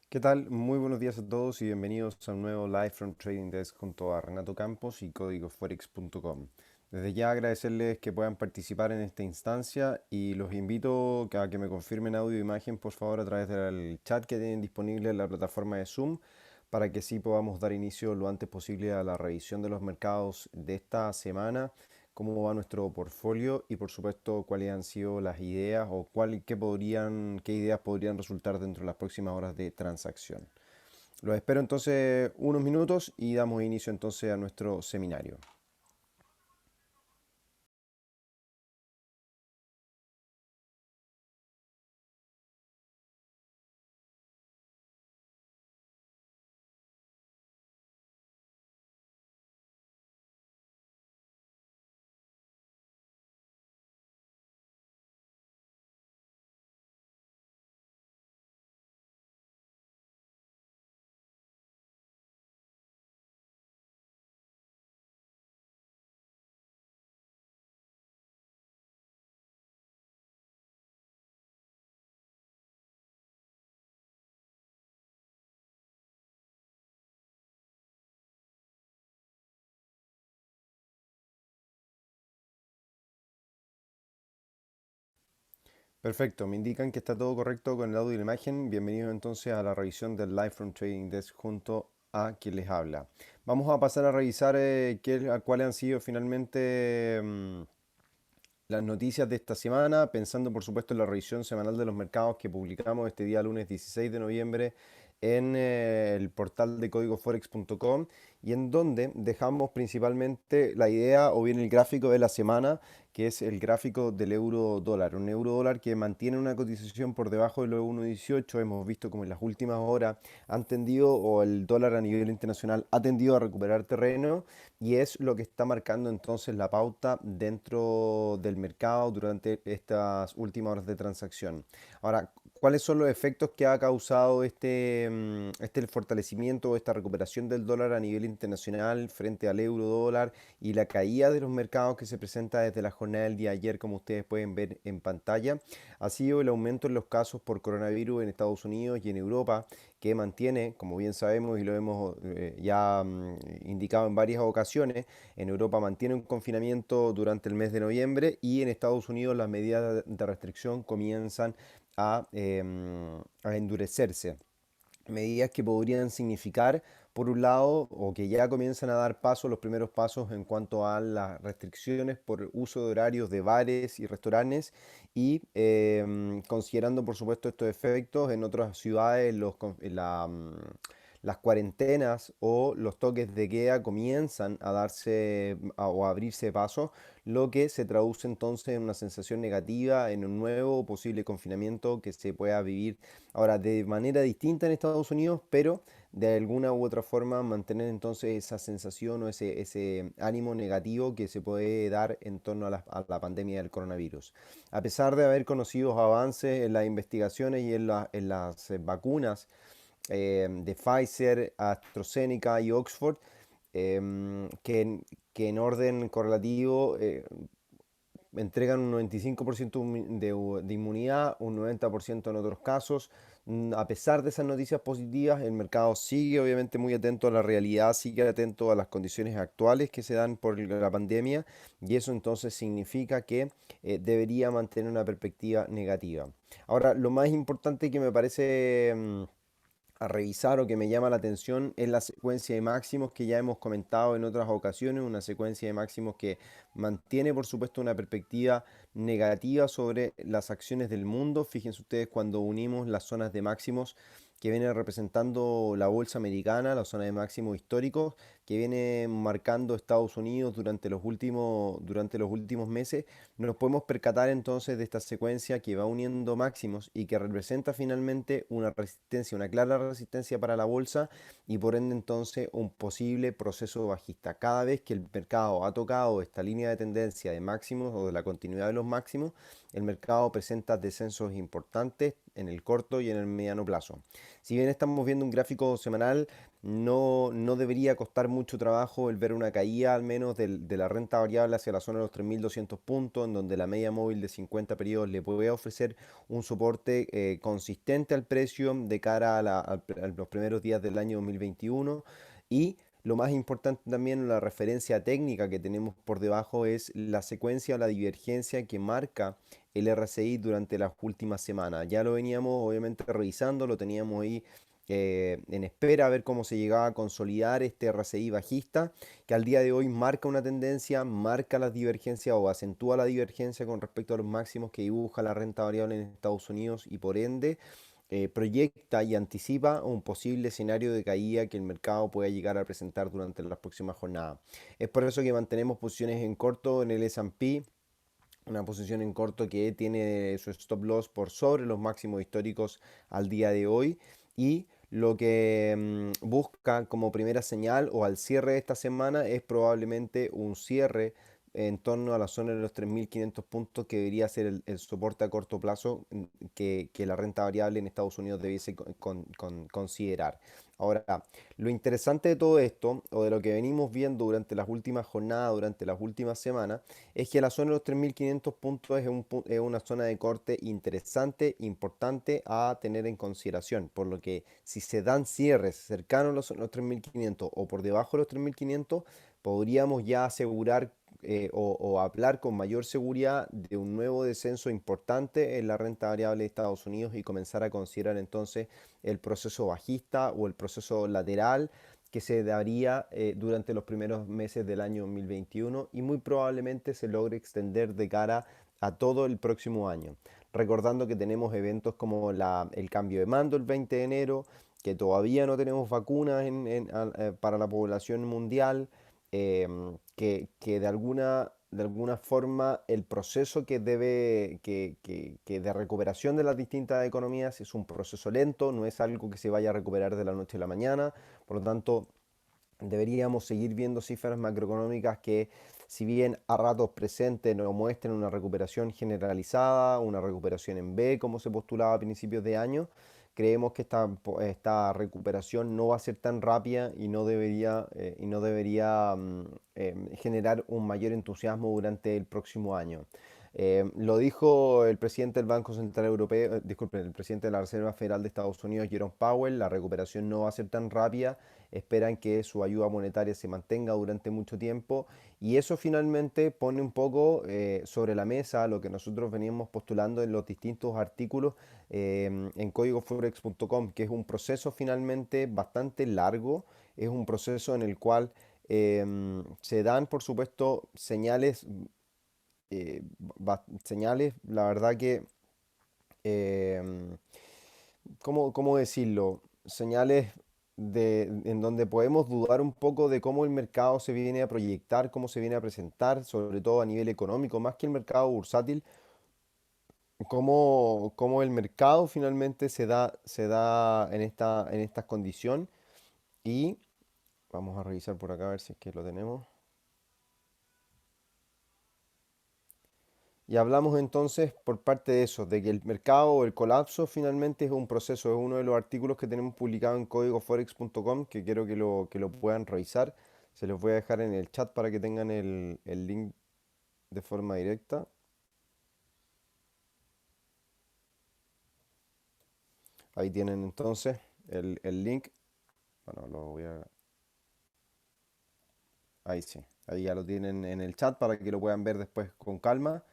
¿Qué tal? Muy buenos días a todos y bienvenidos a un nuevo Live from Trading Desk junto a Renato Campos y códigoforex.com. Desde ya agradecerles que puedan participar en esta instancia y los invito a que me confirmen audio e imagen por favor a través del chat que tienen disponible en la plataforma de Zoom para que sí podamos dar inicio lo antes posible a la revisión de los mercados de esta semana, cómo va nuestro portfolio y por supuesto cuáles han sido las ideas o qué ideas podrían resultar dentro de las próximas horas de transacción. Los espero entonces unos minutos y damos inicio entonces a nuestro seminario. Perfecto, me indican que está todo correcto con el audio y la imagen. Bienvenidos entonces a la revisión del Live from Trading Desk junto a quien les habla. Vamos a pasar a revisar cuáles han sido finalmente las noticias de esta semana, pensando por supuesto en la revisión semanal de los mercados que publicamos este día lunes 16 de noviembre en el portal de códigoforex.com y en donde dejamos principalmente la idea o bien el gráfico de la semana, que es el gráfico del euro dólar. Un euro dólar que mantiene una cotización por debajo de los 1,18. Hemos visto como en las últimas horas han tendido o el dólar a nivel internacional ha tendido a recuperar terreno y es lo que está marcando entonces la pauta dentro del mercado durante estas últimas horas de transacción. Ahora, ¿cuáles son los efectos que ha causado este fortalecimiento o esta recuperación del dólar a nivel internacional frente al euro dólar y la caída de los mercados que se presenta desde la jornada del día de ayer, como ustedes pueden ver en pantalla? Ha sido el aumento en los casos por coronavirus en Estados Unidos y en Europa, que mantiene, como bien sabemos y lo hemos ya indicado en varias ocasiones, en Europa mantiene un confinamiento durante el mes de noviembre y en Estados Unidos las medidas de restricción comienzan a endurecerse, medidas que podrían significar, por un lado, o que ya comienzan a dar paso, los primeros pasos en cuanto a las restricciones por uso de horarios de bares y restaurantes y considerando, por supuesto, estos efectos en otras ciudades, las cuarentenas o los toques de queda comienzan a darse o a abrirse paso, lo que se traduce entonces en una sensación negativa, en un nuevo posible confinamiento que se pueda vivir ahora de manera distinta en Estados Unidos, pero de alguna u otra forma mantener entonces esa sensación o ese ánimo negativo que se puede dar en torno a la pandemia del coronavirus. A pesar de haber conocido avances en las investigaciones y en las vacunas de Pfizer, AstraZeneca y Oxford, que en orden correlativo entregan un 95% de inmunidad, un 90% en otros casos. A pesar de esas noticias positivas, el mercado sigue obviamente muy atento a la realidad, sigue atento a las condiciones actuales que se dan por la pandemia y eso entonces significa que debería mantener una perspectiva negativa. Ahora, lo más importante que me parece a revisar o que me llama la atención es la secuencia de máximos que ya hemos comentado en otras ocasiones, una secuencia de máximos que mantiene por supuesto una perspectiva negativa sobre las acciones del mundo. Fíjense ustedes cuando unimos las zonas de máximos que viene representando la bolsa americana, la zona de máximos históricos, que viene marcando Estados Unidos durante los últimos meses, nos podemos percatar entonces de esta secuencia que va uniendo máximos y que representa finalmente una resistencia, una clara resistencia para la bolsa y por ende entonces un posible proceso bajista. Cada vez que el mercado ha tocado esta línea de tendencia de máximos o de la continuidad de los máximos, el mercado presenta descensos importantes en el corto y en el mediano plazo. Si bien estamos viendo un gráfico semanal, no debería costar mucho trabajo el ver una caída al menos de la renta variable hacia la zona de los 3.200 puntos, en donde la media móvil de 50 periodos le puede ofrecer un soporte consistente al precio de cara a los primeros días del año 2021. Y lo más importante también, la referencia técnica que tenemos por debajo es la secuencia o la divergencia que marca el RSI durante las últimas semanas. Ya lo veníamos obviamente revisando, lo teníamos ahí en espera a ver cómo se llegaba a consolidar este RSI bajista, que al día de hoy marca una tendencia, marca las divergencias o acentúa la divergencia con respecto a los máximos que dibuja la renta variable en Estados Unidos y por ende proyecta y anticipa un posible escenario de caída que el mercado pueda llegar a presentar durante las próximas jornadas. Es por eso que mantenemos posiciones en corto en el S&P, una posición en corto que tiene su stop loss por sobre los máximos históricos al día de hoy y lo que busca como primera señal o al cierre de esta semana es probablemente un cierre en torno a la zona de los 3.500 puntos que debería ser el soporte a corto plazo que la renta variable en Estados Unidos debiese considerar. Ahora, lo interesante de todo esto, o de lo que venimos viendo durante las últimas jornadas, durante las últimas semanas, es que la zona de los 3.500 puntos es una zona de corte interesante, importante a tener en consideración, por lo que si se dan cierres cercanos a los 3.500 o por debajo de los 3.500, podríamos ya asegurar o hablar con mayor seguridad de un nuevo descenso importante en la renta variable de Estados Unidos y comenzar a considerar entonces el proceso bajista o el proceso lateral que se daría durante los primeros meses del año 2021 y muy probablemente se logre extender de cara a todo el próximo año. Recordando que tenemos eventos como el cambio de mando el 20 de enero, que todavía no tenemos vacunas para la población mundial, que de alguna forma el proceso que de recuperación de las distintas economías es un proceso lento, no es algo que se vaya a recuperar de la noche a la mañana, por lo tanto deberíamos seguir viendo cifras macroeconómicas que, si bien a ratos presentes nos muestren una recuperación generalizada, una recuperación en V, como se postulaba a principios de año, creemos que esta recuperación no va a ser tan rápida y no debería generar un mayor entusiasmo durante el próximo año. Lo dijo el presidente del Banco Central Europeo, disculpen, el presidente de la Reserva Federal de Estados Unidos, Jerome Powell, la recuperación no va a ser tan rápida, esperan que su ayuda monetaria se mantenga durante mucho tiempo y eso finalmente pone un poco sobre la mesa lo que nosotros veníamos postulando en los distintos artículos en códigoforex.com, que es un proceso finalmente bastante largo, es un proceso en el cual se dan, por supuesto, señales, la verdad que, em, ¿cómo decirlo? Señales en donde podemos dudar un poco de cómo el mercado se viene a proyectar, cómo se viene a presentar, sobre todo a nivel económico, más que el mercado bursátil, cómo el mercado finalmente se da en esta condición. Y vamos a revisar por acá a ver si es que lo tenemos. Y hablamos entonces por parte de eso, de que el mercado o el colapso finalmente es un proceso, es uno de los artículos que tenemos publicado en códigoforex.com, que quiero que lo puedan revisar. Se los voy a dejar en el chat para que tengan el link de forma directa. Ahí tienen entonces el link. Bueno, ahí sí, ahí ya lo tienen en el chat para que lo puedan ver después con calma.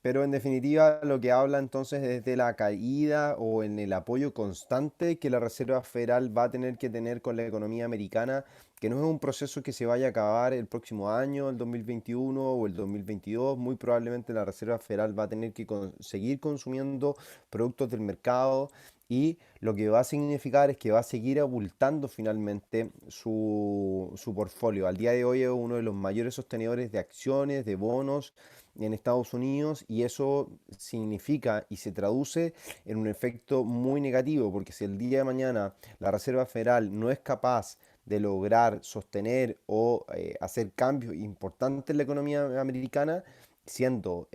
Pero en definitiva lo que habla entonces es de la caída o en el apoyo constante que la Reserva Federal va a tener que tener con la economía americana, que no es un proceso que se vaya a acabar el próximo año, el 2021 o el 2022. Muy probablemente la Reserva Federal va a tener que seguir consumiendo productos del mercado y lo que va a significar es que va a seguir abultando finalmente su portfolio. Al día de hoy es uno de los mayores sostenedores de acciones, de bonos en Estados Unidos y eso significa y se traduce en un efecto muy negativo porque si el día de mañana la Reserva Federal no es capaz de lograr sostener o hacer cambios importantes en la economía americana, siendo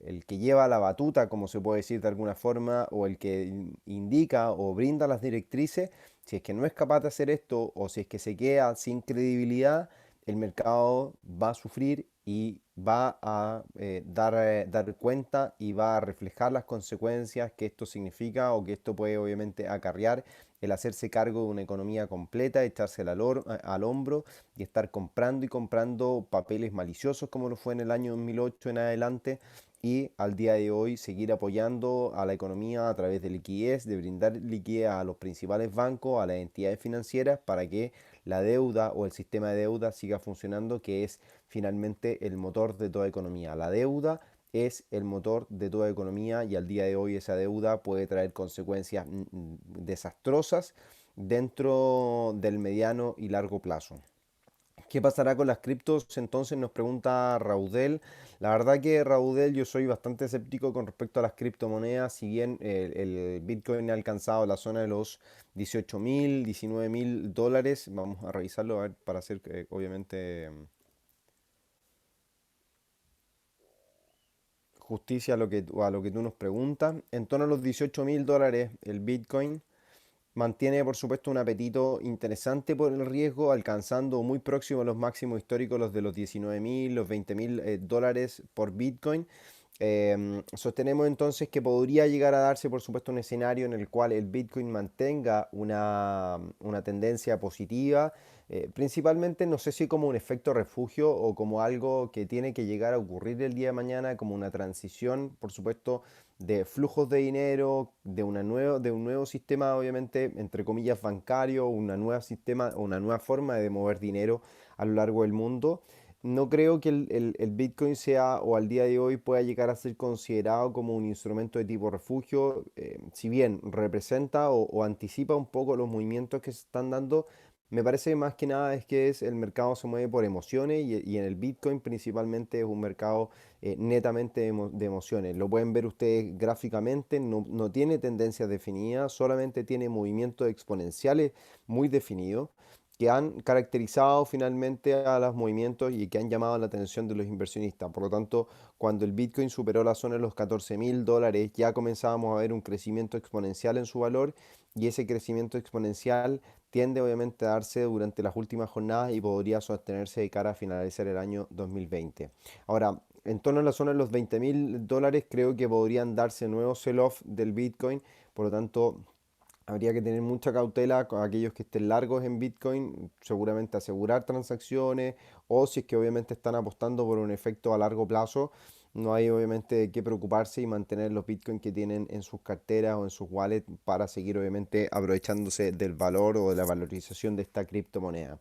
el que lleva la batuta, como se puede decir de alguna forma, o el que indica o brinda las directrices, si es que no es capaz de hacer esto o si es que se queda sin credibilidad, el mercado va a sufrir y va a dar cuenta y va a reflejar las consecuencias que esto significa o que esto puede obviamente acarrear el hacerse cargo de una economía completa, echársela al hombro y estar comprando y comprando papeles maliciosos como lo fue en el año 2008 en adelante y al día de hoy seguir apoyando a la economía a través de liquidez, de brindar liquidez a los principales bancos, a las entidades financieras para que la deuda o el sistema de deuda siga funcionando, que es finalmente el motor de toda economía. La deuda es el motor de toda economía y al día de hoy esa deuda puede traer consecuencias desastrosas dentro del mediano y largo plazo. ¿Qué pasará con las criptos? Entonces nos pregunta Raudel. La verdad que Raudel, yo soy bastante escéptico con respecto a las criptomonedas. Si bien el Bitcoin ha alcanzado la zona de los 18.000, 19.000 dólares, vamos a revisarlo a ver, para hacer obviamente justicia a lo que tú nos preguntas. En torno a los 18.000 dólares el Bitcoin mantiene, por supuesto, un apetito interesante por el riesgo, alcanzando muy próximo a los máximos históricos, los de los 19.000, los 20.000 dólares por Bitcoin. Sostenemos entonces que podría llegar a darse, por supuesto, un escenario en el cual el Bitcoin mantenga una tendencia positiva, principalmente no sé si como un efecto refugio o como algo que tiene que llegar a ocurrir el día de mañana, como una transición, por supuesto, de flujos de dinero, de un nuevo sistema, obviamente, entre comillas, bancario, una nueva forma de mover dinero a lo largo del mundo. No creo que el Bitcoin sea o al día de hoy pueda llegar a ser considerado como un instrumento de tipo refugio, si bien representa o anticipa un poco los movimientos que se están dando, me parece que más que nada es que el mercado se mueve por emociones y en el Bitcoin principalmente es un mercado netamente de emociones. Lo pueden ver ustedes gráficamente, no tiene tendencias definidas, solamente tiene movimientos exponenciales muy definidos que han caracterizado finalmente a los movimientos y que han llamado la atención de los inversionistas. Por lo tanto, cuando el Bitcoin superó la zona de los 14.000 dólares, ya comenzábamos a ver un crecimiento exponencial en su valor y ese crecimiento exponencial tiende obviamente a darse durante las últimas jornadas y podría sostenerse de cara a finalizar el año 2020. Ahora, en torno a la zona de los 20.000 dólares, creo que podrían darse nuevos sell-off del Bitcoin, por lo tanto habría que tener mucha cautela con aquellos que estén largos en Bitcoin, seguramente asegurar transacciones o si es que obviamente están apostando por un efecto a largo plazo, no hay obviamente que preocuparse y mantener los Bitcoin que tienen en sus carteras o en sus wallets para seguir obviamente aprovechándose del valor o de la valorización de esta criptomoneda.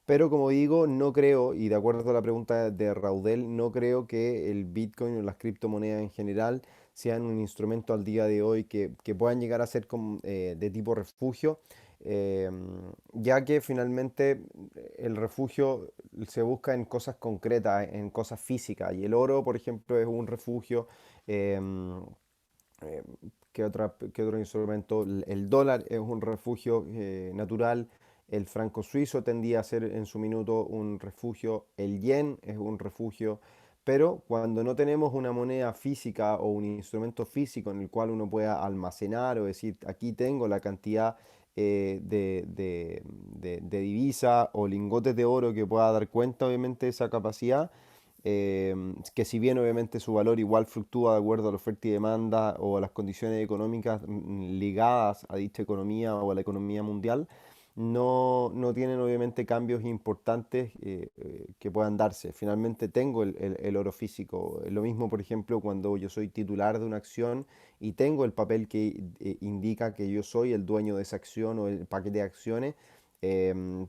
Pero como digo, no creo, y de acuerdo a la pregunta de Raudel, no creo que el Bitcoin o las criptomonedas en general sean un instrumento al día de hoy que puedan llegar a ser de tipo refugio, eh, ya que finalmente el refugio se busca en cosas concretas, en cosas físicas, y el oro, por ejemplo, es un refugio. em, eh, ¿Qué otro instrumento? El dólar es un refugio natural. El franco suizo tendía a ser en su minuto un refugio. El yen es un refugio. Pero cuando no tenemos una moneda física o un instrumento físico en el cual uno pueda almacenar o decir, aquí tengo la cantidad de divisa o lingotes de oro que pueda dar cuenta obviamente de esa capacidad, que si bien obviamente su valor igual fluctúa de acuerdo a la oferta y demanda o a las condiciones económicas ligadas a dicha economía o a la economía mundial, no tienen obviamente cambios importantes que puedan darse. Finalmente tengo el oro físico. Lo mismo, por ejemplo, cuando yo soy titular de una acción y tengo el papel que indica que yo soy el dueño de esa acción o el paquete de acciones,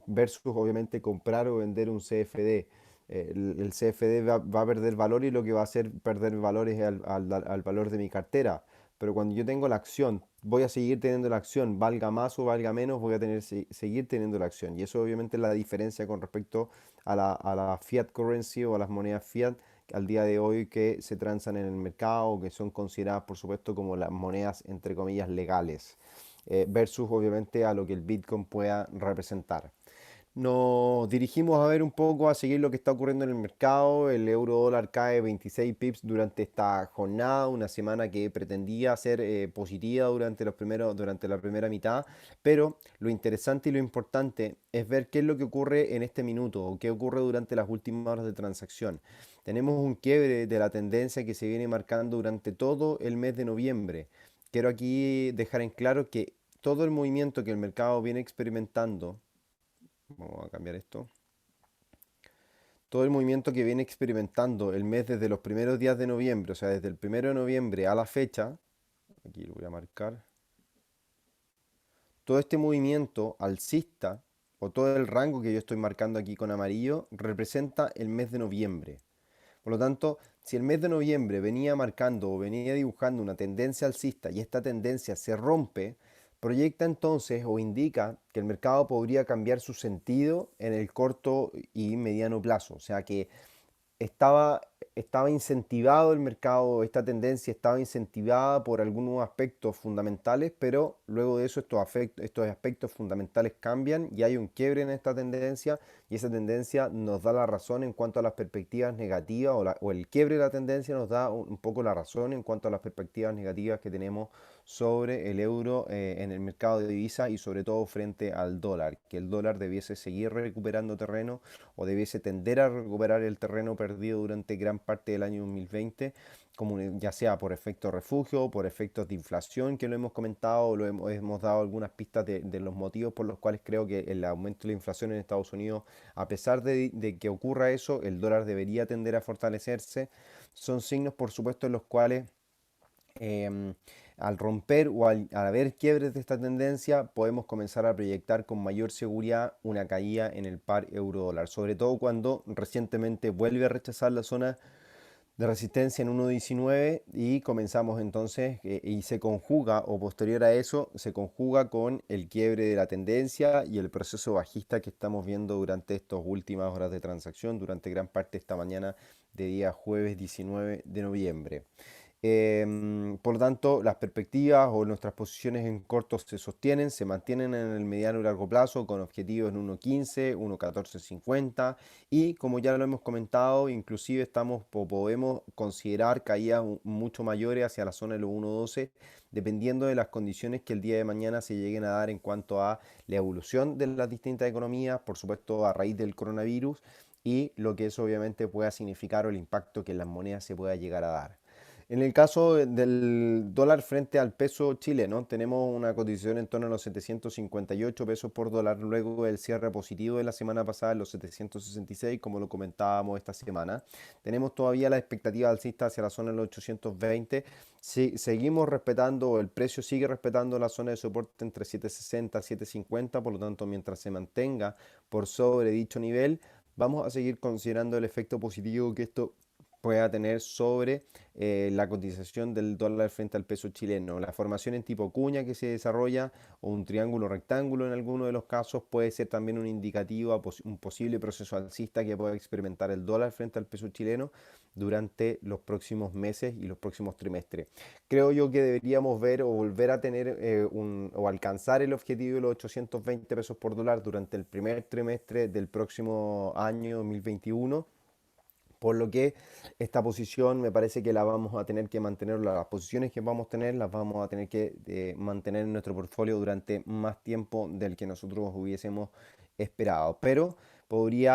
versus obviamente comprar o vender un CFD. El CFD va a perder valor y lo que va a hacer perder valor es al valor de mi cartera. Pero cuando yo tengo la acción, voy a seguir teniendo la acción, valga más o valga menos, voy a seguir teniendo la acción. Y eso obviamente es la diferencia con respecto a la fiat currency o a las monedas fiat al día de hoy que se transan en el mercado, que son consideradas por supuesto como las monedas entre comillas legales, versus obviamente a lo que el Bitcoin pueda representar. Nos dirigimos a ver un poco, a seguir lo que está ocurriendo en el mercado. El euro dólar cae 26 pips durante esta jornada, una semana que pretendía ser positiva durante la primera mitad. Pero lo interesante y lo importante es ver qué es lo que ocurre en este minuto o qué ocurre durante las últimas horas de transacción. Tenemos un quiebre de la tendencia que se viene marcando durante todo el mes de noviembre. Quiero aquí dejar en claro que todo el movimiento que el mercado viene experimentando. Vamos a cambiar esto. Todo el movimiento que viene experimentando el mes desde los primeros días de noviembre, o sea, desde el 1 de noviembre a la fecha, aquí lo voy a marcar, todo este movimiento alcista o todo el rango que yo estoy marcando aquí con amarillo representa el mes de noviembre. Por lo tanto, si el mes de noviembre venía marcando o venía dibujando una tendencia alcista y esta tendencia se rompe, proyecta entonces o indica que el mercado podría cambiar su sentido en el corto y mediano plazo. O sea que estaba, estaba incentivado el mercado, esta tendencia estaba incentivada por algunos aspectos fundamentales, pero luego de eso estos aspectos fundamentales cambian y hay un quiebre en esta tendencia y esa tendencia nos da la razón en cuanto a las perspectivas negativas o el quiebre de la tendencia nos da un poco la razón en cuanto a las perspectivas negativas que tenemos sobre el euro en el mercado de divisas y sobre todo frente al dólar, que el dólar debiese seguir recuperando terreno o debiese tender a recuperar el terreno perdido durante gran parte del año 2020, como ya sea por efecto refugio, por efectos de inflación, que lo hemos comentado, hemos dado algunas pistas de los motivos por los cuales creo que el aumento de la inflación en Estados Unidos, a pesar de que ocurra eso, el dólar debería tender a fortalecerse. Son signos, por supuesto, en los cuales em, al romper o al haber quiebres de esta tendencia, podemos comenzar a proyectar con mayor seguridad una caída en el par euro-dólar, sobre todo cuando recientemente vuelve a rechazar la zona de resistencia en 1.19 y comenzamos entonces y se conjuga o posterior a eso se conjuga con el quiebre de la tendencia y el proceso bajista que estamos viendo durante estas últimas horas de transacción, durante gran parte de esta mañana de día jueves 19 de noviembre. Por lo tanto, las perspectivas o nuestras posiciones en corto se sostienen, se mantienen en el mediano y largo plazo con objetivos en 1.15, 1.1450 y como ya lo hemos comentado, inclusive podemos considerar caídas mucho mayores hacia la zona de los 1.12 dependiendo de las condiciones que el día de mañana se lleguen a dar en cuanto a la evolución de las distintas economías, por supuesto a raíz del coronavirus y lo que eso obviamente pueda significar o el impacto que en las monedas se pueda llegar a dar. En el caso del dólar frente al peso chileno, tenemos una cotización en torno a los 758 pesos por dólar, luego del cierre positivo de la semana pasada en los 766, como lo comentábamos esta semana. Tenemos todavía la expectativa alcista hacia la zona de los 820. Si seguimos respetando, o el precio sigue respetando la zona de soporte entre 760 y 750, por lo tanto, mientras se mantenga por sobre dicho nivel, vamos a seguir considerando el efecto positivo que esto pueda tener sobre la cotización del dólar frente al peso chileno. La formación en tipo cuña que se desarrolla o un triángulo rectángulo en alguno de los casos puede ser también un indicativo a un posible proceso alcista que pueda experimentar el dólar frente al peso chileno durante los próximos meses y los próximos trimestres. Creo yo que deberíamos ver o volver a tener o alcanzar el objetivo de los 820 pesos por dólar durante el primer trimestre del próximo año 2021, por lo que esta posición me parece que la vamos a tener que mantener, las posiciones que vamos a tener las vamos a tener que mantener en nuestro portfolio durante más tiempo del que nosotros hubiésemos esperado. Pero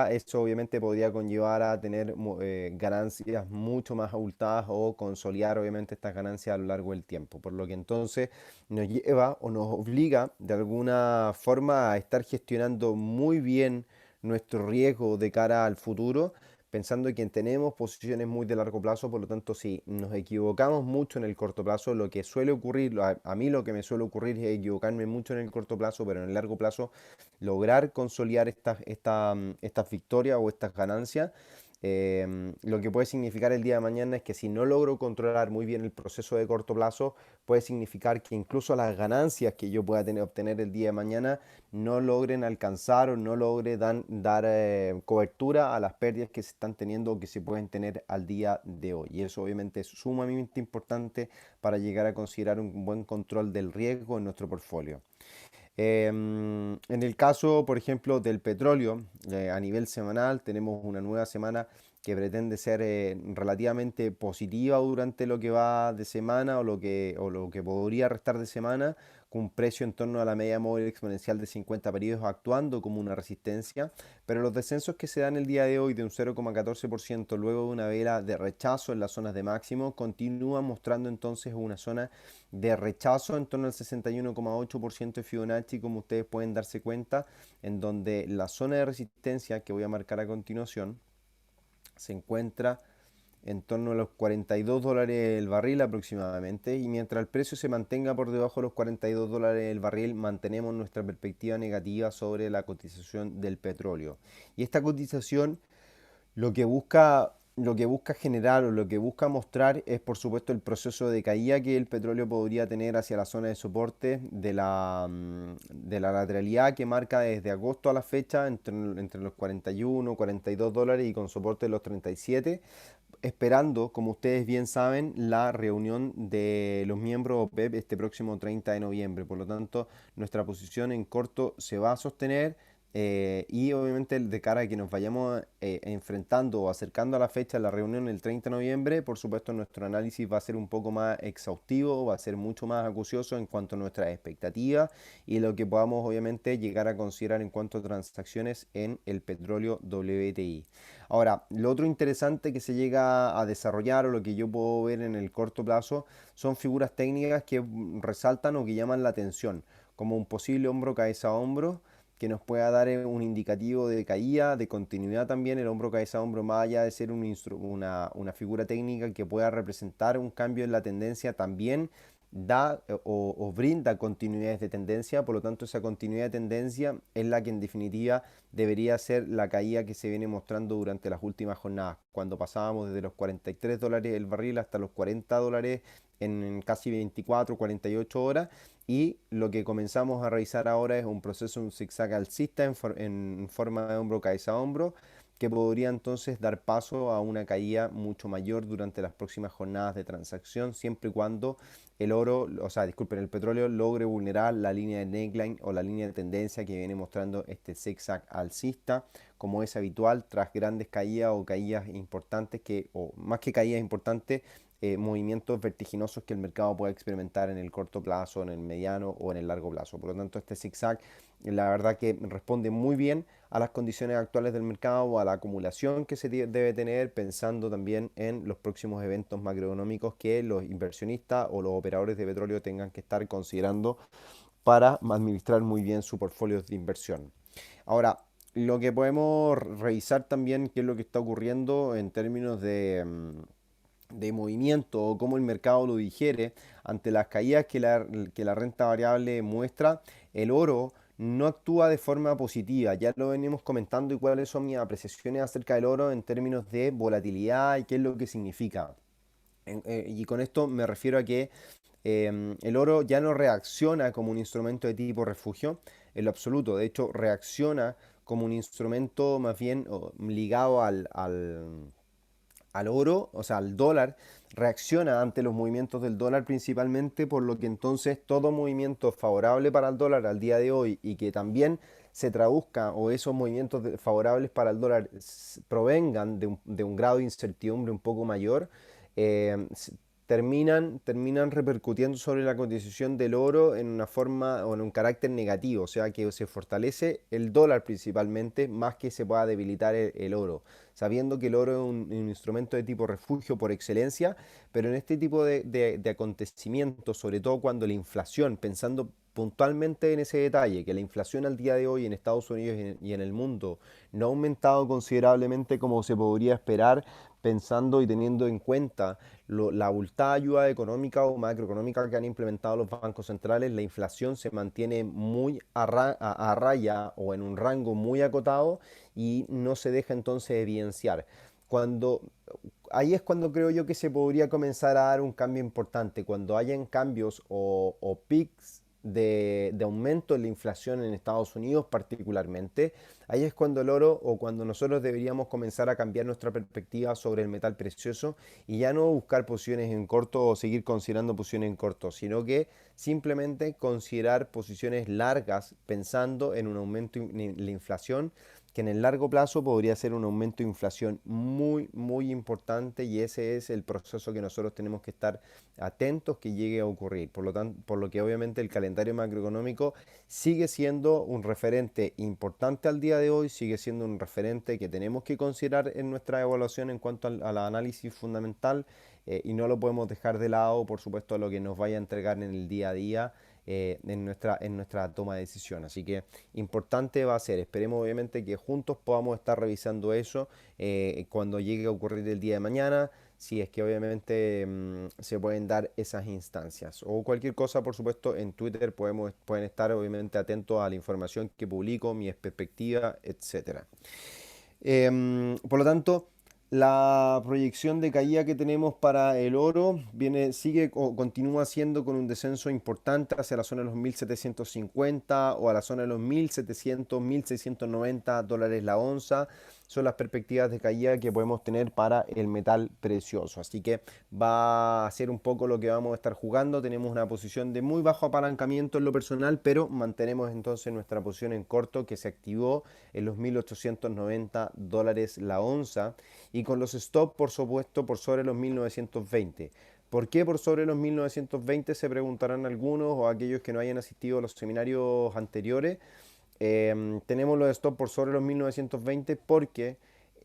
eso obviamente podría conllevar a tener ganancias mucho más abultadas o consolidar obviamente estas ganancias a lo largo del tiempo. Por lo que entonces nos lleva o nos obliga de alguna forma a estar gestionando muy bien nuestro riesgo de cara al futuro pensando que tenemos posiciones muy de largo plazo, por lo tanto, si nos equivocamos mucho en el corto plazo, lo que suele ocurrir, a mí lo que me suele ocurrir es equivocarme mucho en el corto plazo, pero en el largo plazo lograr consolidar estas victorias o estas ganancias. Lo que puede significar el día de mañana es que si no logro controlar muy bien el proceso de corto plazo, puede significar que incluso las ganancias que yo pueda obtener el día de mañana no logren alcanzar o no logre dar cobertura a las pérdidas que se están teniendo o que se pueden tener al día de hoy. Y eso obviamente es sumamente importante para llegar a considerar un buen control del riesgo en nuestro portfolio. En el caso, por ejemplo, del petróleo, a nivel semanal, tenemos una nueva semana que pretende ser relativamente positiva durante lo que va de semana o lo que podría restar de semana, con un precio en torno a la media móvil exponencial de 50 periodos actuando como una resistencia, pero los descensos que se dan el día de hoy de un 0,14% luego de una vela de rechazo en las zonas de máximo continúan mostrando entonces una zona de rechazo en torno al 61,8% de Fibonacci, como ustedes pueden darse cuenta, en donde la zona de resistencia que voy a marcar a continuación se encuentra en torno a los 42 dólares el barril aproximadamente, y mientras el precio se mantenga por debajo de los 42 dólares el barril, mantenemos nuestra perspectiva negativa sobre la cotización del petróleo. Y esta cotización lo que busca generar o lo que busca mostrar es, por supuesto, el proceso de caída que el petróleo podría tener hacia la zona de soporte de la lateralidad que marca desde agosto a la fecha entre los 41, 42 dólares y con soporte de los 37, esperando, como ustedes bien saben, la reunión de los miembros OPEP este próximo 30 de noviembre. Por lo tanto, nuestra posición en corto se va a sostener, y obviamente de cara a que nos vayamos enfrentando o acercando a la fecha de la reunión el 30 de noviembre, por supuesto nuestro análisis va a ser un poco más exhaustivo, va a ser mucho más acucioso en cuanto a nuestras expectativas y lo que podamos obviamente llegar a considerar en cuanto a transacciones en el petróleo WTI. Ahora, lo otro interesante que se llega a desarrollar o lo que yo puedo ver en el corto plazo son figuras técnicas que resaltan o que llaman la atención, como un posible hombro cabeza a hombro que nos pueda dar un indicativo de caída, de continuidad también, el hombro cabeza a hombro, más allá de ser una figura técnica que pueda representar un cambio en la tendencia, también da o brinda continuidades de tendencia, por lo tanto esa continuidad de tendencia es la que en definitiva debería ser la caída que se viene mostrando durante las últimas jornadas, cuando pasábamos desde los 43 dólares el barril hasta los 40 dólares en casi 24, 48 horas, y lo que comenzamos a realizar ahora es un proceso, un zigzag alcista en forma de hombro cabeza a hombro, que podría entonces dar paso a una caída mucho mayor durante las próximas jornadas de transacción, siempre y cuando el oro, o sea, disculpen, el petróleo logre vulnerar la línea de neckline o la línea de tendencia que viene mostrando este zigzag alcista, como es habitual tras grandes caídas o caídas importantes o más que caídas importantes, movimientos vertiginosos que el mercado puede experimentar en el corto plazo, en el mediano o en el largo plazo. Por lo tanto, este zigzag, la verdad que responde muy bien a las condiciones actuales del mercado o a la acumulación que se debe tener, pensando también en los próximos eventos macroeconómicos que los inversionistas o los operadores de petróleo tengan que estar considerando para administrar muy bien su portfolio de inversión. Ahora, lo que podemos revisar también, qué es lo que está ocurriendo en términos de movimiento o cómo el mercado lo digiere ante las caídas que la renta variable muestra, el oro no actúa de forma positiva. Ya lo venimos comentando y cuáles son mis apreciaciones acerca del oro en términos de volatilidad y qué es lo que significa. Y con esto me refiero a que el oro ya no reacciona como un instrumento de tipo refugio en lo absoluto. De hecho, reacciona como un instrumento más bien ligado al oro, o sea, al dólar, reacciona ante los movimientos del dólar principalmente, por lo que entonces todo movimiento favorable para el dólar al día de hoy y que también se traduzca o esos movimientos favorables para el dólar provengan de un grado de incertidumbre un poco mayor, eh, terminan repercutiendo sobre la cotización del oro en una forma o en un carácter negativo, o sea que se fortalece el dólar principalmente más que se pueda debilitar el oro, sabiendo que el oro es un instrumento de tipo refugio por excelencia, pero en este tipo de acontecimientos, sobre todo cuando la inflación, pensando puntualmente en ese detalle, que la inflación al día de hoy en Estados Unidos y en el mundo no ha aumentado considerablemente como se podría esperar, pensando y teniendo en cuenta la abultada ayuda económica o macroeconómica que han implementado los bancos centrales, la inflación se mantiene muy a raya o en un rango muy acotado y no se deja entonces evidenciar. Cuando, ahí es cuando creo yo que se podría comenzar a dar un cambio importante, cuando hayan cambios o peaks de aumento en la inflación en Estados Unidos particularmente, ahí es cuando el oro o cuando nosotros deberíamos comenzar a cambiar nuestra perspectiva sobre el metal precioso y ya no buscar posiciones en corto o seguir considerando posiciones en corto, sino que simplemente considerar posiciones largas pensando en un aumento en la inflación que en el largo plazo podría ser un aumento de inflación muy importante y ese es el proceso que nosotros tenemos que estar atentos que llegue a ocurrir. Por lo tanto, por lo que obviamente el calendario macroeconómico sigue siendo un referente importante al día de hoy, sigue siendo un referente que tenemos que considerar en nuestra evaluación en cuanto al análisis fundamental y no lo podemos dejar de lado, por supuesto, a lo que nos vaya a entregar en el día a día en nuestra toma de decisión. Así que importante va a ser, esperemos obviamente que juntos podamos estar revisando eso cuando llegue a ocurrir el día de mañana, si es que obviamente se pueden dar esas instancias. O cualquier cosa, por supuesto, en Twitter pueden estar obviamente atentos a la información que publico, mi perspectiva, etcétera. Por lo tanto, la proyección de caída que tenemos para el oro sigue o continúa siendo con un descenso importante hacia la zona de los 1750 o a la zona de los 1700, 1690 dólares la onza. Son las perspectivas de caída que podemos tener para el metal precioso. Así que va a ser un poco lo que vamos a estar jugando. Tenemos una posición de muy bajo apalancamiento en lo personal, pero mantenemos entonces nuestra posición en corto que se activó en los 1890 dólares la onza y con los stop por supuesto por sobre los 1920. ¿Por qué por sobre los 1920? Se preguntarán algunos o aquellos que no hayan asistido a los seminarios anteriores. Tenemos los stop por sobre los 1920 porque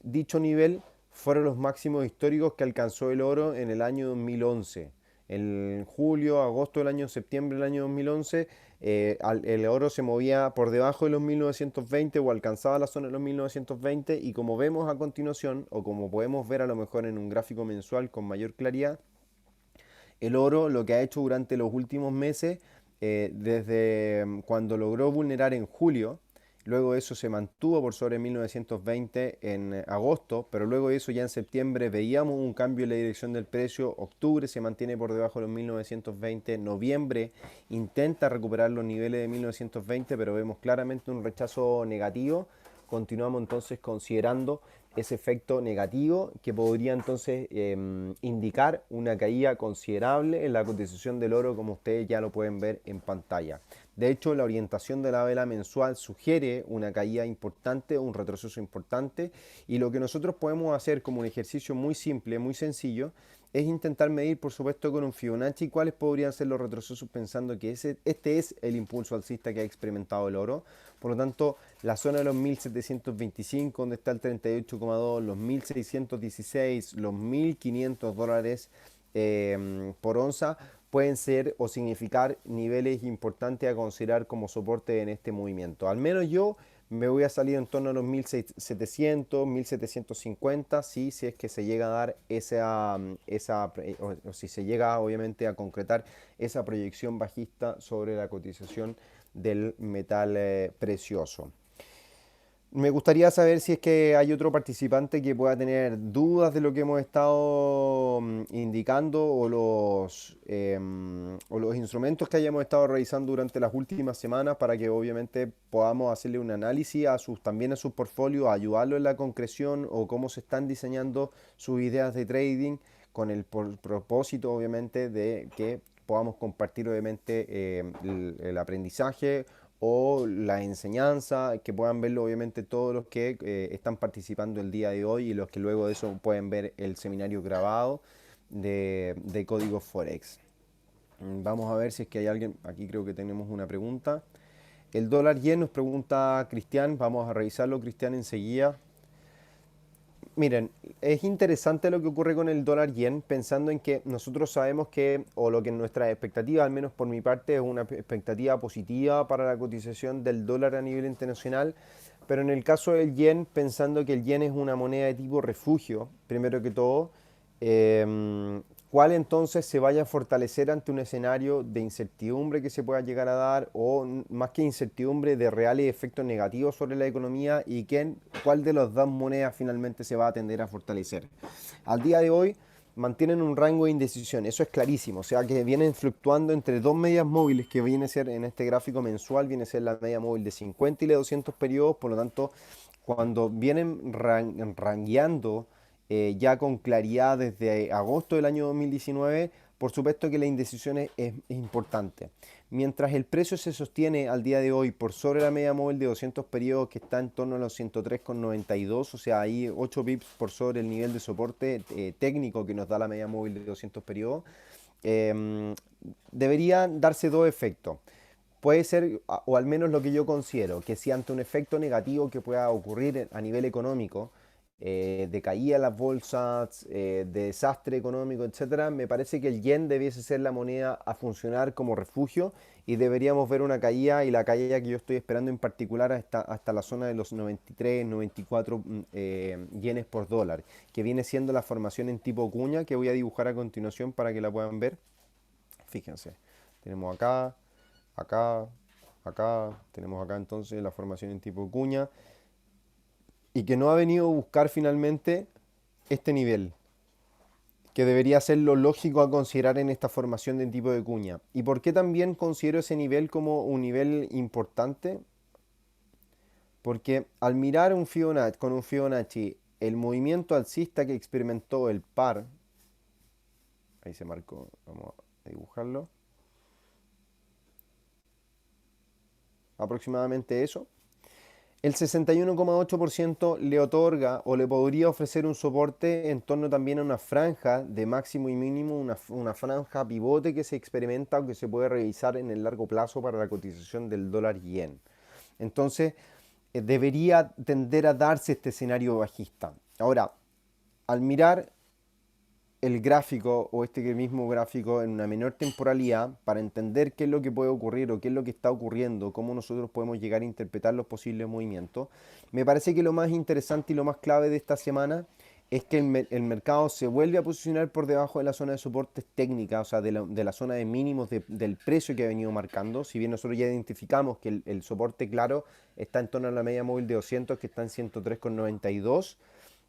dicho nivel fueron los máximos históricos que alcanzó el oro en el año 2011. En julio, agosto del año, septiembre del año 2011, el oro se movía por debajo de los 1920 o alcanzaba la zona de los 1920 y como vemos a continuación, o como podemos ver a lo mejor en un gráfico mensual con mayor claridad, el oro lo que ha hecho durante los últimos meses, desde cuando logró vulnerar en julio, luego eso se mantuvo por sobre 1920 en agosto, pero luego de eso ya en septiembre veíamos un cambio en la dirección del precio, octubre se mantiene por debajo de los 1920, noviembre intenta recuperar los niveles de 1920, pero vemos claramente un rechazo negativo. Continuamos entonces considerando ese efecto negativo que podría entonces indicar una caída considerable en la cotización del oro, como ustedes ya lo pueden ver en pantalla. De hecho, la orientación de la vela mensual sugiere una caída importante, un retroceso importante, y lo que nosotros podemos hacer como un ejercicio muy simple, muy sencillo, es intentar medir, por supuesto, con un Fibonacci cuáles podrían ser los retrocesos pensando que este es el impulso alcista que ha experimentado el oro. Por lo tanto, la zona de los 1725, donde está el 38,2, los 1616, los 1500 dólares por onza, pueden ser o significar niveles importantes a considerar como soporte en este movimiento. Al menos yo me voy a salir en torno a los 1700, 1750, sí, si es que se llega a dar o si se llega obviamente a concretar esa proyección bajista sobre la cotización del metal precioso. Me gustaría saber si es que hay otro participante que pueda tener dudas de lo que hemos estado indicando o los instrumentos que hayamos estado revisando durante las últimas semanas para que obviamente podamos hacerle un análisis también a sus portfolios, ayudarlo en la concreción o cómo se están diseñando sus ideas de trading con el propósito obviamente de que podamos compartir obviamente el aprendizaje o la enseñanza, que puedan verlo obviamente todos los que están participando el día de hoy y los que luego de eso pueden ver el seminario grabado de Código Forex. Vamos a ver si es que hay alguien, aquí creo que tenemos una pregunta. El dólar yen nos pregunta Cristian, vamos a revisarlo Cristian enseguida. Miren, es interesante lo que ocurre con el dólar yen, pensando en que nosotros sabemos que, o lo que nuestra expectativa, al menos por mi parte, es una expectativa positiva para la cotización del dólar a nivel internacional, pero en el caso del yen, pensando que el yen es una moneda de tipo refugio, primero que todo, ¿cuál entonces se vaya a fortalecer ante un escenario de incertidumbre que se pueda llegar a dar o más que incertidumbre de reales efectos negativos sobre la economía y cuál de las dos monedas finalmente se va a tender a fortalecer? Al día de hoy mantienen un rango de indecisión, eso es clarísimo, o sea que vienen fluctuando entre dos medias móviles que viene a ser en este gráfico mensual, viene a ser la media móvil de 50 y la de 200 periodos, por lo tanto, cuando vienen rangueando ya con claridad desde agosto del año 2019, por supuesto que la indecisión es importante. Mientras el precio se sostiene al día de hoy por sobre la media móvil de 200 periodos que está en torno a los 103,92, o sea, ahí 8 pips por sobre el nivel de soporte técnico que nos da la media móvil de 200 periodos, eh, deberían darse dos efectos. Puede ser, o al menos lo que yo considero, que si ante un efecto negativo que pueda ocurrir a nivel económico, de caída de las bolsas, de desastre económico, etcétera, me parece que el yen debiese ser la moneda a funcionar como refugio y deberíamos ver una caída, y la caída que yo estoy esperando en particular hasta la zona de los 93, 94 yenes por dólar, que viene siendo la formación en tipo cuña que voy a dibujar a continuación para que la puedan ver. Fíjense, tenemos acá, acá, acá, tenemos acá entonces la formación en tipo cuña y que no ha venido a buscar finalmente este nivel, que debería ser lo lógico a considerar en esta formación de tipo de cuña. ¿Y por qué también considero ese nivel como un nivel importante? Porque al mirar con un Fibonacci el movimiento alcista que experimentó el par, ahí se marcó, vamos a dibujarlo, aproximadamente eso, el 61,8% le otorga o le podría ofrecer un soporte en torno también a una franja de máximo y mínimo, una franja pivote que se experimenta o que se puede revisar en el largo plazo para la cotización del dólar yen. Entonces, debería tender a darse este escenario bajista. Ahora, al mirar el gráfico o este mismo gráfico en una menor temporalidad para entender qué es lo que puede ocurrir o qué es lo que está ocurriendo, cómo nosotros podemos llegar a interpretar los posibles movimientos, me parece que lo más interesante y lo más clave de esta semana es que el mercado se vuelve a posicionar por debajo de la zona de soportes técnica, o sea, de la zona de mínimos del precio que ha venido marcando. Si bien nosotros ya identificamos que el soporte claro está en torno a la media móvil de 200 que está en 103,92.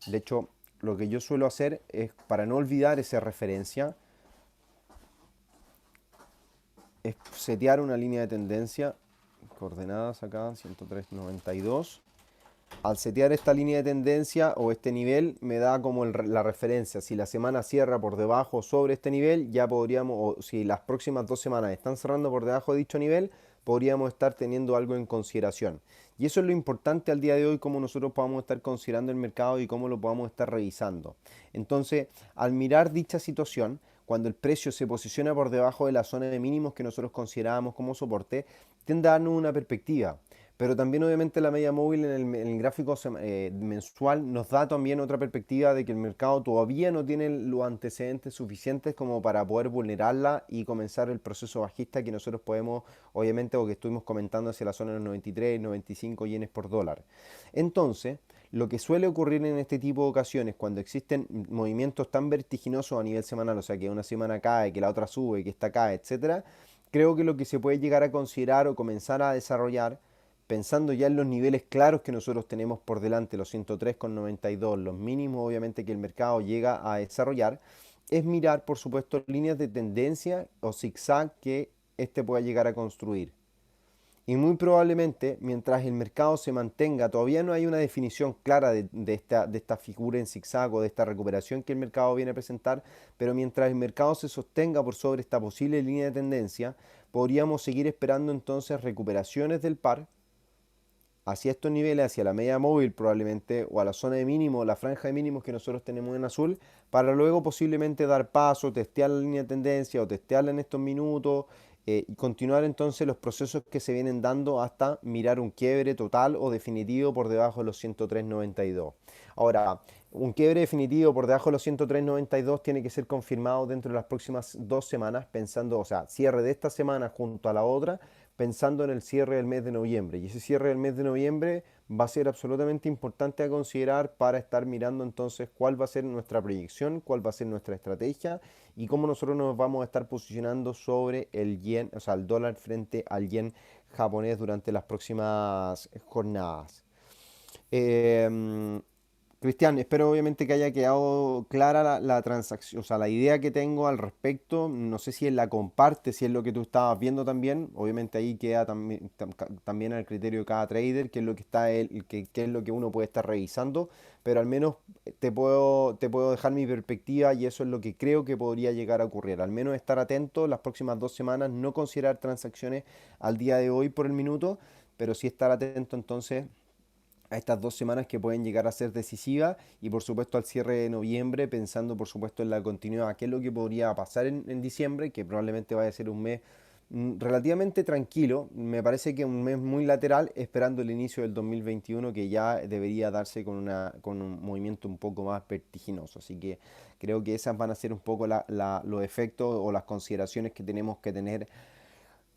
De hecho, lo que yo suelo hacer es, para no olvidar esa referencia, es setear una línea de tendencia, coordenadas acá, 103,92. Al setear esta línea de tendencia o este nivel, me da como la referencia. Si la semana cierra por debajo o sobre este nivel, ya podríamos, o si las próximas 2 semanas están cerrando por debajo de dicho nivel, podríamos estar teniendo algo en consideración. Y eso es lo importante al día de hoy, cómo nosotros podamos estar considerando el mercado y cómo lo podamos estar revisando. Entonces, al mirar dicha situación, cuando el precio se posiciona por debajo de la zona de mínimos que nosotros considerábamos como soporte, tiende a darnos una perspectiva. Pero también obviamente la media móvil en el gráfico mensual nos da también otra perspectiva de que el mercado todavía no tiene los antecedentes suficientes como para poder vulnerarla y comenzar el proceso bajista que nosotros podemos, obviamente, o que estuvimos comentando hacia la zona de los 93, 95 yenes por dólar. Entonces, lo que suele ocurrir en este tipo de ocasiones, cuando existen movimientos tan vertiginosos a nivel semanal, o sea, que una semana cae, que la otra sube, que esta cae, etcétera, creo que lo que se puede llegar a considerar o comenzar a desarrollar, pensando ya en los niveles claros que nosotros tenemos por delante, los 103,92, los mínimos obviamente que el mercado llega a desarrollar, es mirar, por supuesto, líneas de tendencia o zigzag que este pueda llegar a construir. Y muy probablemente, mientras el mercado se mantenga, todavía no hay una definición clara de esta figura en zigzag o de esta recuperación que el mercado viene a presentar, pero mientras el mercado se sostenga por sobre esta posible línea de tendencia, podríamos seguir esperando entonces recuperaciones del par hacia estos niveles, hacia la media móvil probablemente, o a la zona de mínimo, la franja de mínimos que nosotros tenemos en azul, para luego posiblemente dar paso, testear la línea de tendencia o testearla en estos minutos, y continuar entonces los procesos que se vienen dando hasta mirar un quiebre total o definitivo por debajo de los 103,92. Ahora, un quiebre definitivo por debajo de los 103,92 tiene que ser confirmado dentro de las próximas 2 semanas, pensando, o sea, cierre de esta semana junto a la otra, pensando en el cierre del mes de noviembre. Y ese cierre del mes de noviembre va a ser absolutamente importante a considerar para estar mirando entonces cuál va a ser nuestra proyección, cuál va a ser nuestra estrategia y cómo nosotros nos vamos a estar posicionando sobre el yen, o sea, el dólar frente al yen japonés durante las próximas jornadas. Eh, Cristian, espero obviamente que haya quedado clara la transacción, o sea, la idea que tengo al respecto. No sé si él la comparte, si es lo que tú estabas viendo también. Obviamente ahí queda también, también al criterio de cada trader, qué es lo que está qué es lo que uno puede estar revisando. Pero al menos te puedo dejar mi perspectiva y eso es lo que creo que podría llegar a ocurrir. Al menos estar atento las próximas 2 semanas, no considerar transacciones al día de hoy por el minuto, pero sí estar atento entonces a estas 2 semanas que pueden llegar a ser decisivas y por supuesto al cierre de noviembre, pensando por supuesto en la continuidad, qué es lo que podría pasar en diciembre, que probablemente vaya a ser un mes relativamente tranquilo. Me parece que un mes muy lateral, esperando el inicio del 2021, que ya debería darse con un movimiento un poco más vertiginoso. Así que creo que esas van a ser un poco los efectos o las consideraciones que tenemos que tener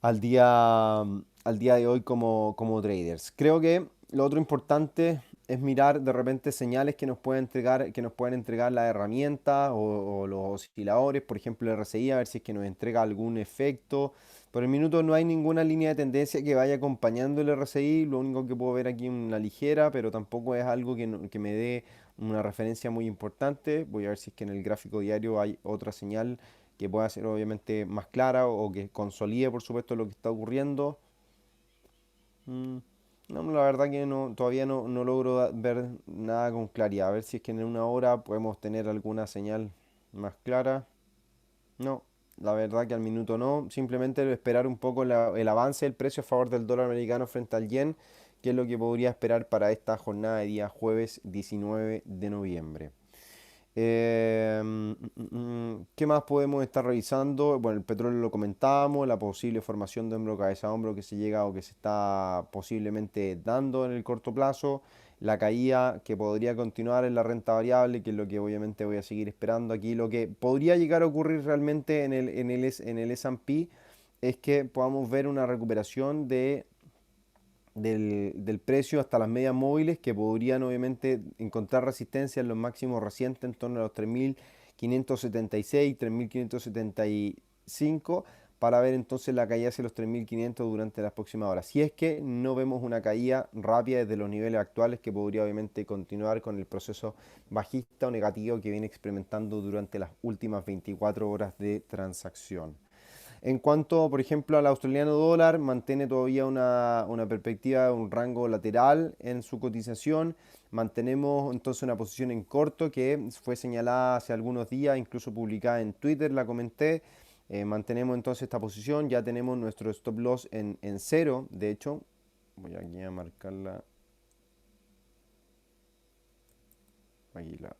al día de hoy como traders. Creo que lo otro importante es mirar de repente señales que nos pueden entregar las herramientas o los osciladores, por ejemplo el RSI, a ver si es que nos entrega algún efecto. Por el minuto no hay ninguna línea de tendencia que vaya acompañando el RSI, lo único que puedo ver aquí es una ligera, pero tampoco es algo que me dé una referencia muy importante. Voy a ver si es que en el gráfico diario hay otra señal que pueda ser obviamente más clara o que consolide por supuesto lo que está ocurriendo. Mm, no, la verdad que no, todavía no logro ver nada con claridad. A ver si es que en una hora podemos tener alguna señal más clara. No, la verdad que al minuto no. Simplemente esperar un poco el avance del precio a favor del dólar americano frente al yen, que es lo que podría esperar para esta jornada de día jueves 19 de noviembre. ¿Qué más podemos estar revisando? Bueno, el petróleo lo comentábamos, la posible formación de hombro cabeza a hombro que se llega o que se está posiblemente dando en el corto plazo, la caída que podría continuar en la renta variable, que es lo que obviamente voy a seguir esperando aquí. Lo que podría llegar a ocurrir realmente en el S&P es que podamos ver una recuperación del precio hasta las medias móviles que podrían obviamente encontrar resistencia en los máximos recientes en torno a los 3.576, 3.575 para ver entonces la caída hacia los 3.500 durante las próximas horas. Si es que no vemos una caída rápida desde los niveles actuales que podría obviamente continuar con el proceso bajista o negativo que viene experimentando durante las últimas 24 horas de transacción. En cuanto, por ejemplo, al australiano dólar, mantiene todavía una perspectiva, un rango lateral en su cotización. Mantenemos entonces una posición en corto que fue señalada hace algunos días, incluso publicada en Twitter, la comenté. Mantenemos entonces esta posición, ya tenemos nuestro stop loss en cero. De hecho, voy aquí a marcarla. Aquí la,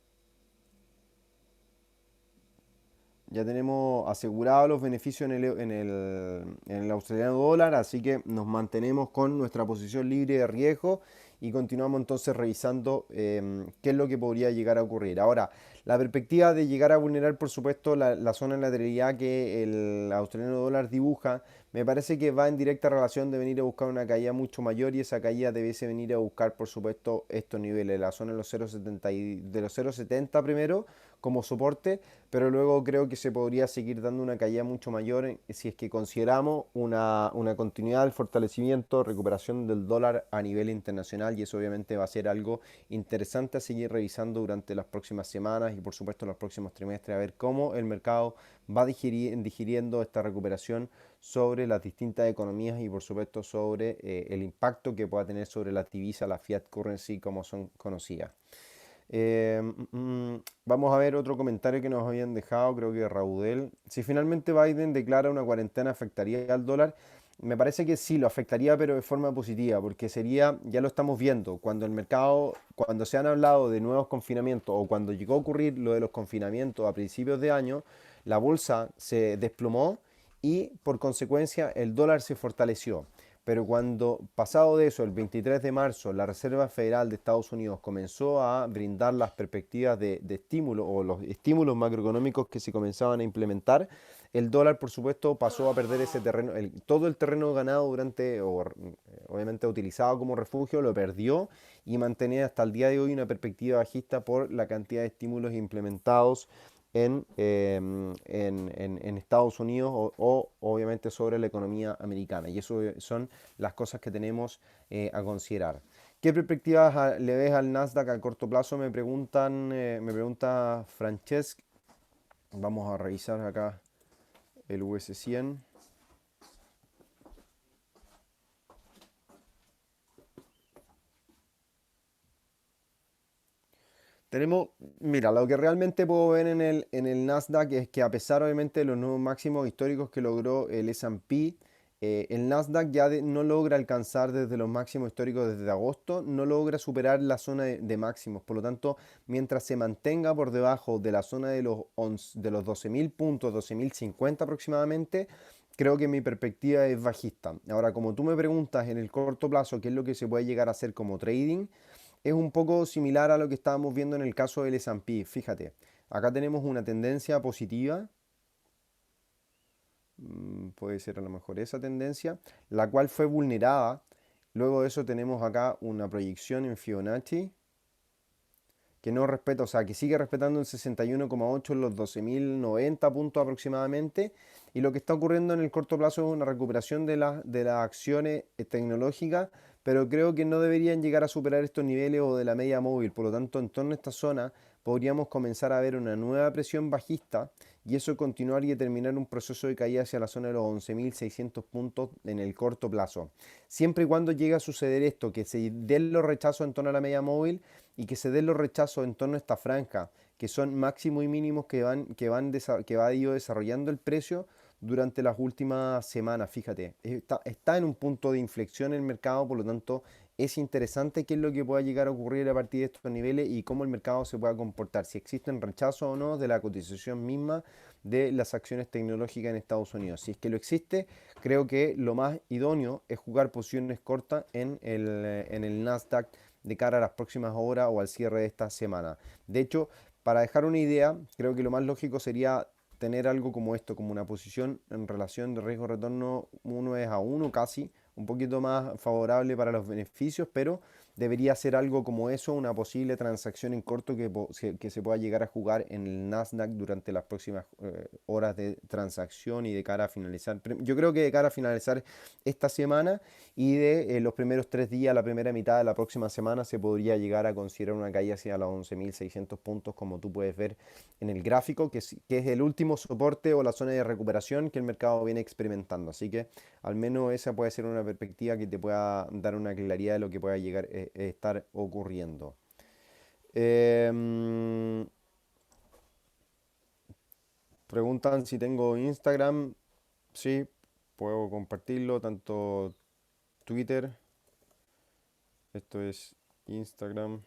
Ya tenemos asegurados los beneficios en el australiano dólar, así que nos mantenemos con nuestra posición libre de riesgo y continuamos entonces revisando qué es lo que podría llegar a ocurrir. Ahora, la perspectiva de llegar a vulnerar, por supuesto, la zona de lateralidad que el australiano dólar dibuja, me parece que va en directa relación de venir a buscar una caída mucho mayor y esa caída debiese venir a buscar, por supuesto, estos niveles, la zona de los 0,70 de los 0,70 primero como soporte, pero luego creo que se podría seguir dando una caída mucho mayor si es que consideramos una continuidad del fortalecimiento, recuperación del dólar a nivel internacional y eso obviamente va a ser algo interesante a seguir revisando durante las próximas semanas y por supuesto los próximos trimestres a ver cómo el mercado va digiriendo esta recuperación sobre las distintas economías y por supuesto sobre el impacto que pueda tener sobre la divisa, la fiat currency como son conocidas. Vamos a ver otro comentario que nos habían dejado, creo que Raudel. Si finalmente Biden declara una cuarentena, ¿afectaría al dólar? Me parece que sí, lo afectaría, pero de forma positiva, porque sería, ya lo estamos viendo, cuando el mercado, cuando se han hablado de nuevos confinamientos o cuando llegó a ocurrir lo de los confinamientos a principios de año, la bolsa se desplomó y por consecuencia el dólar se fortaleció. Pero cuando, pasado de eso, el 23 de marzo, la Reserva Federal de Estados Unidos comenzó a brindar las perspectivas de estímulo o los estímulos macroeconómicos que se comenzaban a implementar, el dólar, por supuesto, pasó a perder ese terreno, todo el terreno ganado durante, o obviamente utilizado como refugio, lo perdió y mantenía hasta el día de hoy una perspectiva bajista por la cantidad de estímulos implementados en Estados Unidos o obviamente sobre la economía americana. Y eso son las cosas que tenemos a considerar. ¿Qué perspectivas le ves al Nasdaq a corto plazo? Me pregunta Francesc. Vamos a revisar acá el US 100. Tenemos, mira, lo que realmente puedo ver en el Nasdaq es que a pesar obviamente de los nuevos máximos históricos que logró el S&P, el Nasdaq ya no logra alcanzar desde los máximos históricos desde agosto, no logra superar la zona de máximos. Por lo tanto, mientras se mantenga por debajo de la zona de los 12.000 puntos, 12.050 aproximadamente, creo que mi perspectiva es bajista. Ahora, como tú me preguntas en el corto plazo qué es lo que se puede llegar a hacer como trading, es un poco similar a lo que estábamos viendo en el caso del S&P. Fíjate, acá tenemos una tendencia positiva, puede ser a lo mejor esa tendencia, la cual fue vulnerada. Luego de eso tenemos acá una proyección en Fibonacci que no respeta, o sea, que sigue respetando el 61,8 en los 12.090 puntos aproximadamente. Y lo que está ocurriendo en el corto plazo es una recuperación de las acciones tecnológicas, pero creo que no deberían llegar a superar estos niveles o de la media móvil. Por lo tanto, en torno a esta zona podríamos comenzar a ver una nueva presión bajista y eso continuar y terminar un proceso de caída hacia la zona de los 11.600 puntos en el corto plazo. Siempre y cuando llegue a suceder esto, que se den los rechazos en torno a la media móvil, y que se den los rechazos en torno a esta franja, que son máximos y mínimos que va ido desarrollando el precio durante las últimas semanas. Fíjate, está en un punto de inflexión el mercado, por lo tanto es interesante qué es lo que pueda llegar a ocurrir a partir de estos niveles y cómo el mercado se pueda comportar, si existen rechazos o no de la cotización misma de las acciones tecnológicas en Estados Unidos. Si es que lo existe, creo que lo más idóneo es jugar posiciones cortas en el Nasdaq de cara a las próximas horas o al cierre de esta semana. De hecho, para dejar una idea, creo que lo más lógico sería tener algo como esto, como una posición en relación de riesgo-retorno 1:1 casi, un poquito más favorable para los beneficios, pero debería ser algo como eso, una posible transacción en corto que se pueda llegar a jugar en el Nasdaq durante las próximas horas de transacción y de cara a finalizar. Yo creo que de cara a finalizar esta semana y de los primeros 3 días, la primera mitad de la próxima semana, se podría llegar a considerar una caída hacia los 11.600 puntos, como tú puedes ver en el gráfico, que es el último soporte o la zona de recuperación que el mercado viene experimentando. Así que al menos esa puede ser una perspectiva que te pueda dar una claridad de lo que pueda llegar a estar ocurriendo. Em, Preguntan si tengo Instagram. Sí, puedo compartirlo, tanto Twitter. Esto es Instagram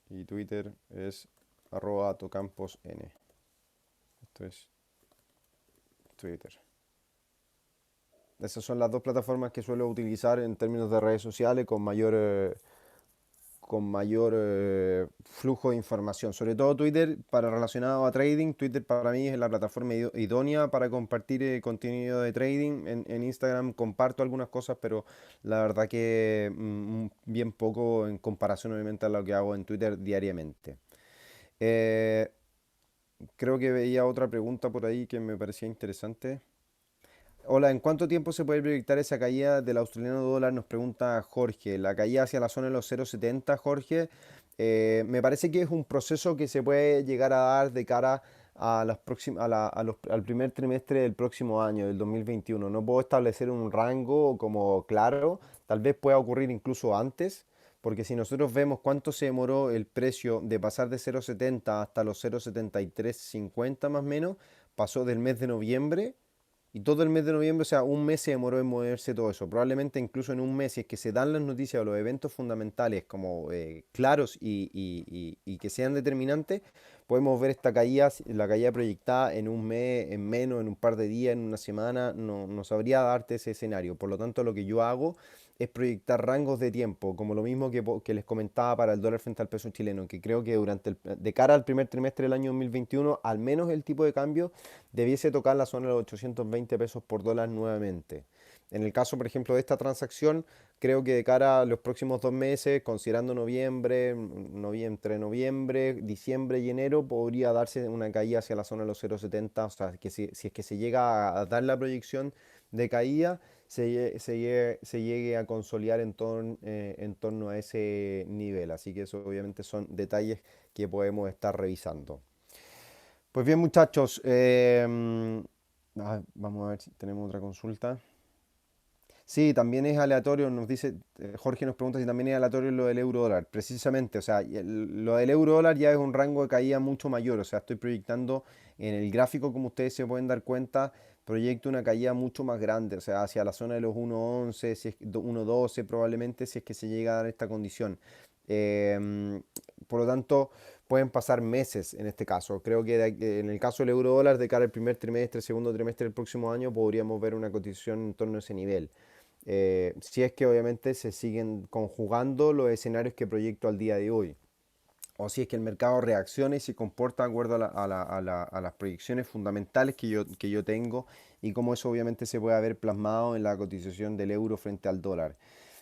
y Twitter es @tocamposn. Esto es Twitter. Esas son las dos plataformas que suelo utilizar en términos de redes sociales con mayor flujo de información. Sobre todo Twitter para relacionado a trading. Twitter para mí es la plataforma idónea para compartir contenido de trading. En Instagram comparto algunas cosas, pero la verdad que bien poco en comparación obviamente a lo que hago en Twitter diariamente. Eh, Creo que veía otra pregunta por ahí que me parecía interesante. Hola, ¿en cuánto tiempo se puede proyectar esa caída del australiano dólar? Nos pregunta Jorge. La caída hacia la zona de los 0,70, Jorge. Me parece que es un proceso que se puede llegar a dar de cara a las al primer trimestre del próximo año, del 2021. No puedo establecer un rango como claro. Tal vez pueda ocurrir incluso antes, porque si nosotros vemos cuánto se demoró el precio de pasar de 0,70 hasta los 0,7350 más o menos, pasó del mes de noviembre y todo el mes de noviembre, o sea, un mes se demoró en moverse todo eso. Probablemente incluso en un mes, si es que se dan las noticias o los eventos fundamentales como claros y que sean determinantes, podemos ver esta caída, la caída proyectada en un mes, en menos, en un par de días, en una semana. No sabría darte ese escenario. Por lo tanto, lo que yo hago es proyectar rangos de tiempo, como lo mismo que les comentaba para el dólar frente al peso chileno, que creo que de cara al primer trimestre del año 2021, al menos el tipo de cambio debiese tocar la zona de los 820 pesos por dólar nuevamente. En el caso, por ejemplo, de esta transacción, creo que de cara a los próximos 2 meses, considerando entre noviembre, diciembre y enero, podría darse una caída hacia la zona de los 0,70. O sea, que si es que se llega a dar la proyección de caída, se llegue a consolidar en torno a ese nivel. Así que eso obviamente son detalles que podemos estar revisando. Pues bien, muchachos, vamos a ver si tenemos otra consulta. Sí, también es aleatorio, nos dice, Jorge nos pregunta si también es aleatorio lo del euro dólar. Precisamente, o sea, lo del euro dólar ya es un rango de caída mucho mayor, o sea, estoy proyectando en el gráfico, como ustedes se pueden dar cuenta, proyecto una caída mucho más grande, o sea, hacia la zona de los 1.11, si es 1.12 probablemente, si es que se llega a dar esta condición. Em, por lo tanto, pueden pasar meses en este caso. Creo que en el caso del euro dólar, de cara al primer trimestre, segundo trimestre del próximo año, podríamos ver una cotización en torno a ese nivel. Si es que obviamente se siguen conjugando los escenarios que proyecto al día de hoy, o si es que el mercado reacciona y se comporta de acuerdo a las proyecciones fundamentales que yo tengo y cómo eso obviamente se puede ver plasmado en la cotización del euro frente al dólar.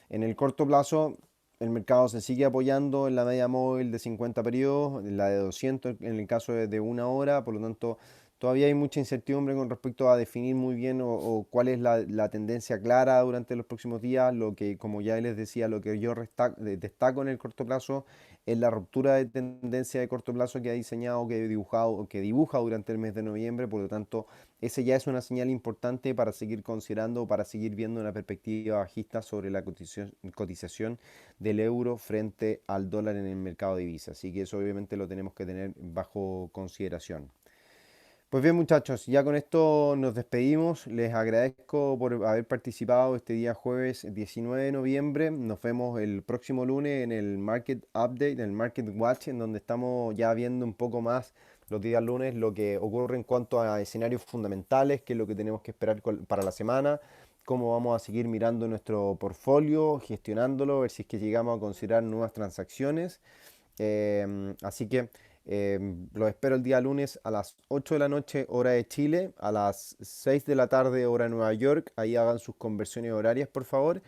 En el corto plazo, el mercado se sigue apoyando en la media móvil de 50 periodos, en la de 200 en el caso de una hora, por lo tanto, todavía hay mucha incertidumbre con respecto a definir muy bien o cuál es la tendencia clara durante los próximos días. Lo que, como ya les decía, lo que yo destaco en el corto plazo es la ruptura de tendencia de corto plazo que ha diseñado, que ha dibujado, que dibuja durante el mes de noviembre, por lo tanto, ese ya es una señal importante para seguir considerando, para seguir viendo una perspectiva bajista sobre la cotización del euro frente al dólar en el mercado de divisas. Así que eso obviamente lo tenemos que tener bajo consideración. Pues bien, muchachos, ya con esto nos despedimos. Les agradezco por haber participado este día jueves 19 de noviembre. Nos vemos el próximo lunes en el Market Update, en el Market Watch, en donde estamos ya viendo un poco más los días lunes lo que ocurre en cuanto a escenarios fundamentales, qué es lo que tenemos que esperar para la semana, cómo vamos a seguir mirando nuestro portfolio, gestionándolo, ver si es que llegamos a considerar nuevas transacciones. Así que los espero el día lunes a las 8 de la noche, hora de Chile, a las 6 de la tarde, hora de Nueva York. Ahí hagan sus conversiones horarias, por favor.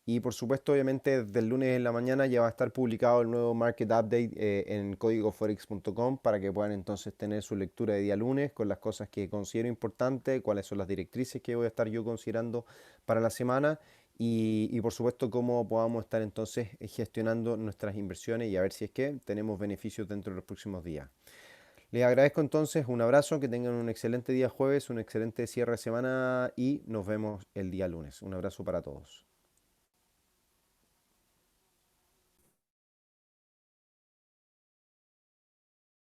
Y por supuesto, obviamente, desde el lunes en la mañana ya va a estar publicado el nuevo Market Update en códigoforex.com para que puedan entonces tener su lectura de día lunes con las cosas que considero importantes, cuáles son las directrices que voy a estar yo considerando para la semana y por supuesto cómo podamos estar entonces gestionando nuestras inversiones y a ver si es que tenemos beneficios dentro de los próximos días. Les agradezco entonces, un abrazo, que tengan un excelente día jueves, un excelente cierre de semana y nos vemos el día lunes. Un abrazo para todos.